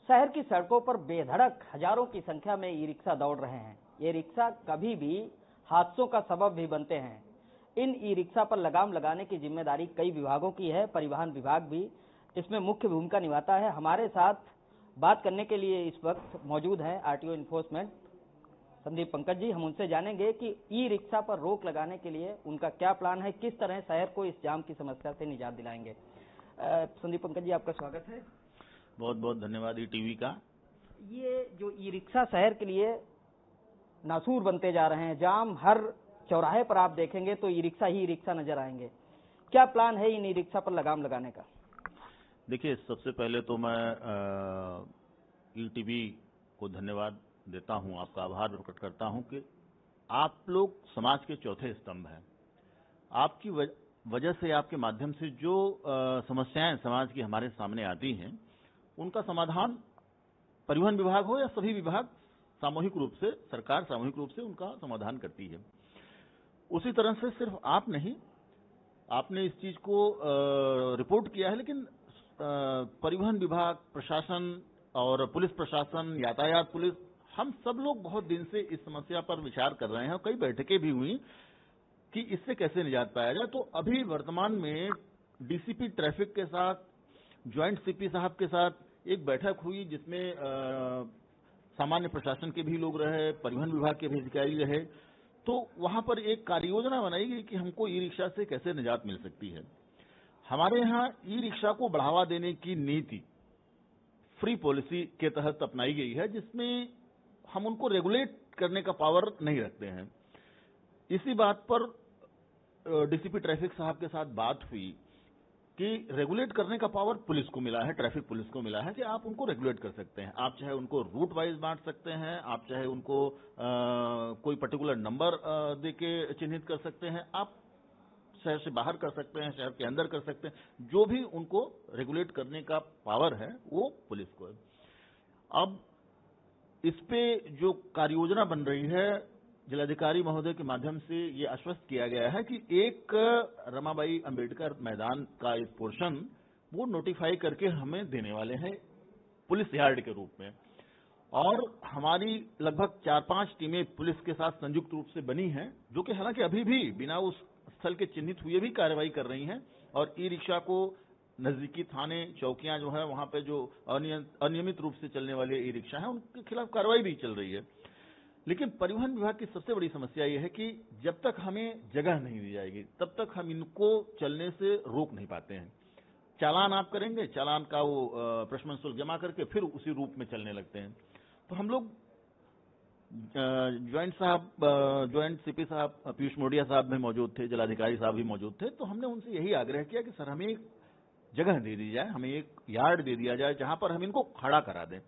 शहर की सड़कों पर बेधड़क हजारों की संख्या में ई रिक्शा दौड़ रहे हैं। ये रिक्शा कभी भी हादसों का सबब भी बनते हैं। इन ई रिक्शा पर लगाम लगाने की जिम्मेदारी कई विभागों की है। परिवहन विभाग भी इसमें मुख्य भूमिका निभाता है। हमारे साथ बात करने के लिए इस वक्त मौजूद हैं आरटीओ इन्फोर्समेंट संदीप पंकज जी। हम उनसे जानेंगे कि ई रिक्शा पर रोक लगाने के लिए उनका क्या प्लान है, किस तरह शहर को इस जाम की समस्या से निजात दिलाएंगे। संदीप पंकज जी, आपका स्वागत है। बहुत बहुत धन्यवाद टीवी का। ये जो ई रिक्शा शहर के लिए नासूर बनते जा रहे हैं, जाम हर चौराहे पर आप देखेंगे तो ई रिक्शा ही ई रिक्शा नजर आएंगे। क्या प्लान है इन ई रिक्शा पर लगाम लगाने का? देखिए, सबसे पहले तो मैं ईटीवी को धन्यवाद देता हूं, आपका आभार प्रकट करता हूं कि आप लोग समाज के चौथे स्तंभ हैं। आपकी वजह से, आपके माध्यम से जो समस्याएं समाज की हमारे सामने आती हैं, उनका समाधान परिवहन विभाग हो या सभी विभाग सामूहिक रूप से, सरकार सामूहिक रूप से उनका समाधान करती है। उसी तरह से सिर्फ आप नहीं, आपने इस चीज को रिपोर्ट किया है, लेकिन परिवहन विभाग, प्रशासन और पुलिस प्रशासन, यातायात पुलिस, हम सब लोग बहुत दिन से इस समस्या पर विचार कर रहे हैं। कई बैठकें भी हुई कि इससे कैसे निजात पाया जाए। तो अभी वर्तमान में डीसीपी ट्रैफिक के साथ, ज्वाइंट सीपी साहब के साथ एक बैठक हुई, जिसमें सामान्य प्रशासन के भी लोग रहे, परिवहन विभाग के भी अधिकारी रहे। तो वहां पर एक कार्य योजना बनाई गई कि हमको ई रिक्शा से कैसे निजात मिल सकती है। हमारे यहाँ ई रिक्शा को बढ़ावा देने की नीति फ्री पॉलिसी के तहत अपनाई गई है, जिसमें हम उनको रेगुलेट करने का पावर नहीं रखते हैं। इसी बात पर डीसीपी ट्रैफिक साहब के साथ बात हुई कि रेगुलेट करने का पावर पुलिस को मिला है, ट्रैफिक पुलिस को मिला है कि आप उनको रेगुलेट कर सकते हैं। आप चाहे उनको रूट वाइज बांट सकते हैं, आप चाहे उनको कोई पर्टिकुलर नंबर देके चिन्हित कर सकते हैं, आप शहर से बाहर कर सकते हैं, शहर के अंदर कर सकते हैं। जो भी उनको रेगुलेट करने का पावर है वो पुलिस को है। अब इस पे जो कार्य योजना बन रही है, जिलाधिकारी महोदय के माध्यम से ये आश्वस्त किया गया है कि एक रमाबाई अंबेडकर मैदान का एक पोर्शन वो नोटिफाई करके हमें देने वाले हैं पुलिस यार्ड के रूप में। और हमारी लगभग 4-5 टीमें पुलिस के साथ संयुक्त रूप से बनी हैं, जो कि हालांकि अभी भी बिना उस स्थल के चिन्हित हुए भी कार्रवाई कर रही हैं। और ई रिक्शा को नजदीकी थाने, चौकियां जो है वहां पे जो अनियमित रूप से चलने वाले ई रिक्शा हैं, उनके खिलाफ कार्रवाई भी चल रही है। लेकिन परिवहन विभाग की सबसे बड़ी समस्या यह है कि जब तक हमें जगह नहीं दी जाएगी, तब तक हम इनको चलने से रोक नहीं पाते हैं। चालान आप करेंगे, चालान का वो प्रशमन शुल्क जमा करके फिर उसी रूप में चलने लगते हैं। तो हम लोग ज्वाइंट सीपी साहब पीयूष मोडिया साहब भी मौजूद थे, जिलाधिकारी साहब भी मौजूद थे। तो हमने उनसे यही आग्रह किया कि सर, हमें एक जगह दे दी जाए, हमें एक यार्ड दे दिया जाए जहां पर हम इनको खड़ा करा दें।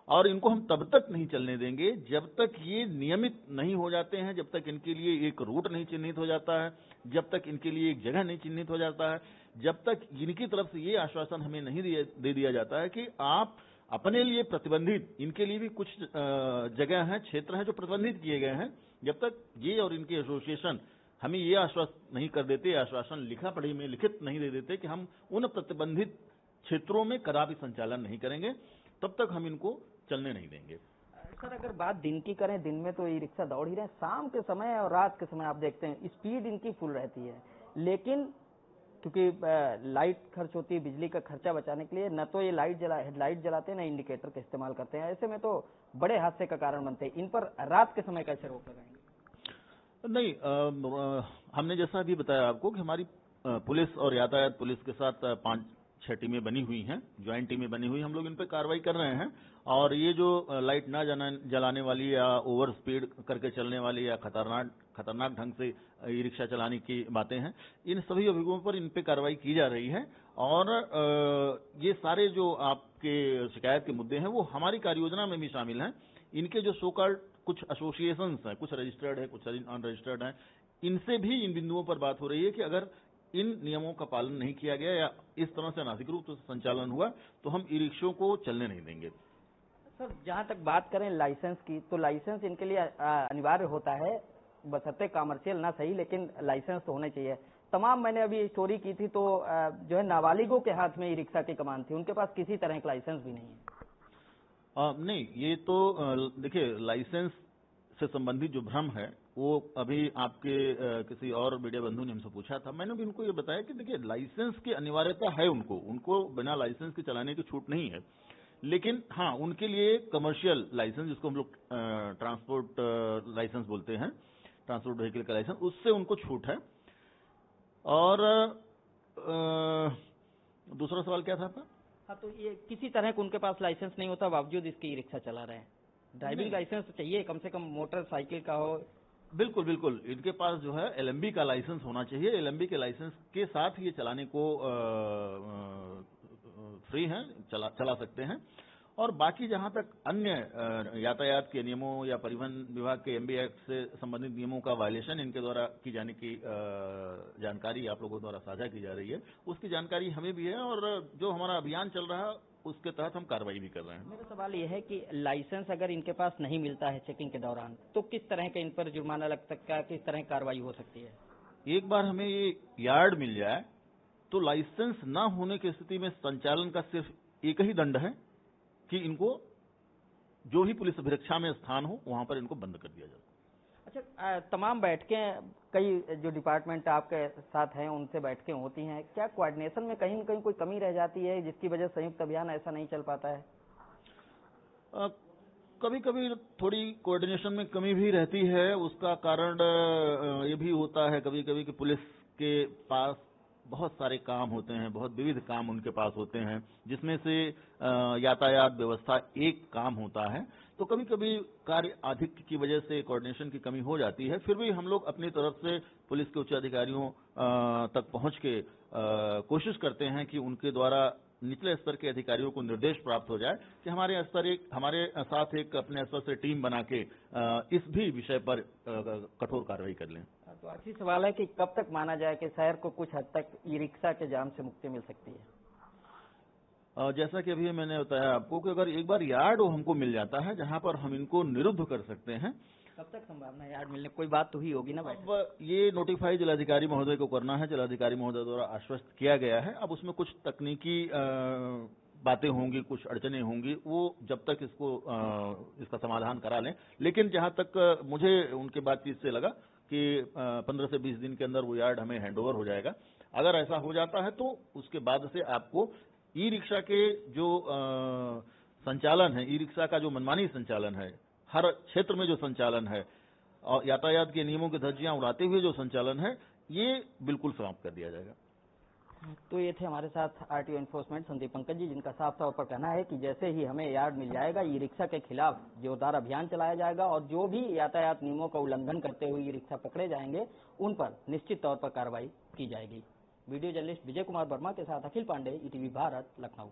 और इनको हम तब तक नहीं चलने देंगे जब तक ये नियमित नहीं हो जाते हैं, जब तक इनके लिए एक रूट नहीं चिन्हित हो जाता है, जब तक इनके लिए एक जगह नहीं चिन्हित हो जाता है, जब तक इनकी तरफ से ये आश्वासन हमें नहीं दे दिया जाता है कि आप अपने लिए प्रतिबंधित, इनके लिए भी कुछ जगह हैं, क्षेत्र हैं जो प्रतिबंधित किए गए हैं, जब तक ये और इनके एसोसिएशन हमें ये आश्वस्त नहीं कर देते, आश्वासन लिखा पढ़ी में लिखित नहीं दे देते कि हम उन प्रतिबंधित क्षेत्रों में कदापि संचालन नहीं करेंगे, तब तक हम इनको चलने नहीं देंगे। सर, अगर बात दिन की करें, दिन में तो ई रिक्शा दौड़ ही रहे हैं, शाम के समय और रात के समय आप देखते हैं स्पीड इनकी फुल रहती है। लेकिन क्योंकि लाइट खर्च होती है, बिजली का खर्चा बचाने के लिए न तो ये हेडलाइट जलाते हैं, न इंडिकेटर का इस्तेमाल करते हैं। ऐसे में तो बड़े हादसे का कारण बनते हैं। इन पर रात के समय कैसे रोक लगाएंगे? नहीं, हमने जैसा अभी बताया आपको कि हमारी पुलिस और यातायात पुलिस के साथ 5-6 टीमें बनी हुई हैं, ज्वाइंट टीमें बनी हुई, हम लोग इन पे कार्रवाई कर रहे हैं। और ये जो लाइट ना जलाने वाली या ओवर स्पीड करके चलने वाली या खतरनाक ढंग से ई रिक्शा चलाने की बातें हैं, इन सभी अभियोगों पर इन पे कार्रवाई की जा रही है। और ये सारे जो आपके शिकायत के मुद्दे हैं वो हमारी कार्य योजना में भी शामिल हैं। इनके जो सो कॉल्ड कुछ एसोसिएशंस हैं, कुछ रजिस्टर्ड है, कुछ अनरजिस्टर्ड हैं, इनसे भी इन बिंदुओं पर बात हो रही है कि अगर इन नियमों का पालन नहीं किया गया या इस तरह से अनाधिकृत रूप से संचालन हुआ तो हम ई रिक्शों को चलने नहीं देंगे। सर, जहां तक बात करें लाइसेंस की, तो लाइसेंस इनके लिए अनिवार्य होता है, बशर्ते कमर्शियल ना सही, लेकिन लाइसेंस तो होना चाहिए। तमाम, मैंने अभी स्टोरी की थी तो जो है नाबालिगों के हाथ में ई रिक्शा की कमान थी, उनके पास किसी तरह का लाइसेंस भी नहीं है। नहीं, ये तो देखिए, लाइसेंस से संबंधित जो भ्रम है वो अभी आपके किसी और मीडिया बंधु ने हमसे पूछा था। मैंने भी उनको ये बताया कि देखिए, लाइसेंस की अनिवार्यता है, उनको बिना लाइसेंस के चलाने की छूट नहीं है। लेकिन हाँ, उनके लिए कमर्शियल लाइसेंस, जिसको हम लोग ट्रांसपोर्ट लाइसेंस बोलते हैं, ट्रांसपोर्ट व्हीकल का लाइसेंस, उससे उनको छूट है। और दूसरा सवाल क्या था आपका? हाँ, तो ये किसी तरह का उनके पास लाइसेंस नहीं होता, बावजूद इसके ई रिक्शा चला रहे हैं। ड्राइविंग लाइसेंस चाहिए, कम से कम मोटरसाइकिल का हो। बिल्कुल बिल्कुल, इनके पास जो है एलएमबी का लाइसेंस होना चाहिए। एलएमबी के लाइसेंस के साथ ये चलाने को फ्री हैं, चला सकते हैं। और बाकी जहां तक अन्य यातायात के नियमों या परिवहन विभाग के एमबी एक्ट से संबंधित नियमों का वायलेशन इनके द्वारा की जाने की जानकारी आप लोगों द्वारा साझा की जा रही है, उसकी जानकारी हमें भी है। और जो हमारा अभियान चल रहा है उसके तहत हम कार्रवाई भी कर रहे हैं। मेरा सवाल यह है कि लाइसेंस अगर इनके पास नहीं मिलता है चेकिंग के दौरान, तो किस तरह के इन पर जुर्माना लग सकता है, किस तरह की कार्रवाई हो सकती है? एक बार हमें ये यार्ड मिल जाए तो लाइसेंस न होने की स्थिति में संचालन का सिर्फ एक ही दंड है कि इनको जो भी पुलिस अभिरक्षा में स्थान हो वहां पर इनको बंद कर दिया जाए। अच्छा, तमाम बैठकें कई जो डिपार्टमेंट आपके साथ हैं उनसे बैठकें होती हैं, क्या कोऑर्डिनेशन में कहीं न कहीं कोई कमी रह जाती है जिसकी वजह से संयुक्त अभियान ऐसा नहीं चल पाता है? कभी कभी थोड़ी कोऑर्डिनेशन में कमी भी रहती है। उसका कारण ये भी होता है कभी कभी कि पुलिस के पास बहुत सारे काम होते हैं, बहुत विविध काम उनके पास होते हैं, जिसमें से यातायात व्यवस्था एक काम होता है। तो कभी कभी कार्य आधिक्य की वजह से कोऑर्डिनेशन की कमी हो जाती है। फिर भी हम लोग अपनी तरफ से पुलिस के उच्च अधिकारियों तक पहुंच के कोशिश करते हैं कि उनके द्वारा निचले स्तर के अधिकारियों को निर्देश प्राप्त हो जाए कि हमारे साथ एक अपने स्तर से टीम बना के इस भी विषय पर कठोर कार्रवाई कर लें। तो आखिरी सवाल है कि कब तक माना जाए कि शहर को कुछ हद तक ई रिक्शा के जाम से मुक्ति मिल सकती है? जैसा कि अभी मैंने बताया आपको कि अगर एक बार यार्ड हमको मिल जाता है जहां पर हम इनको निरुद्ध कर सकते हैं। कब तक संभावना है यार्ड मिलने? कोई बात तो ही होगी ना? अब ये नोटिफाई जिलाधिकारी महोदय को करना है, जिलाधिकारी महोदय द्वारा आश्वस्त किया गया है। अब उसमें कुछ तकनीकी बातें होंगी, कुछ अड़चने होंगी, वो जब तक इसका समाधान करा लें। लेकिन जहां तक मुझे उनके बातचीत से लगा कि 15 से 20 दिन के अंदर वो यार्ड हमें हैंडओवर हो जाएगा। अगर ऐसा हो जाता है तो उसके बाद से आपको ई रिक्शा के जो संचालन है, ई रिक्शा का जो मनमानी संचालन है, हर क्षेत्र में जो संचालन है और यातायात के नियमों की धज्जियां उड़ाते हुए जो संचालन है, ये बिल्कुल समाप्त कर दिया जाएगा। तो ये थे हमारे साथ आरटीओ एनफोर्समेंट संदीप पंकज जी, जिनका साफ तौर पर कहना है कि जैसे ही हमें यार्ड मिल जाएगा, ई रिक्शा के खिलाफ जोरदार अभियान चलाया जाएगा और जो भी यातायात नियमों का उल्लंघन करते हुए ई रिक्शा पकड़े जाएंगे उन पर निश्चित तौर पर कार्रवाई की जाएगी। वीडियो जर्नलिस्ट विजय कुमार वर्मा के साथ अखिल पांडे, ईटीवी भारत, लखनऊ।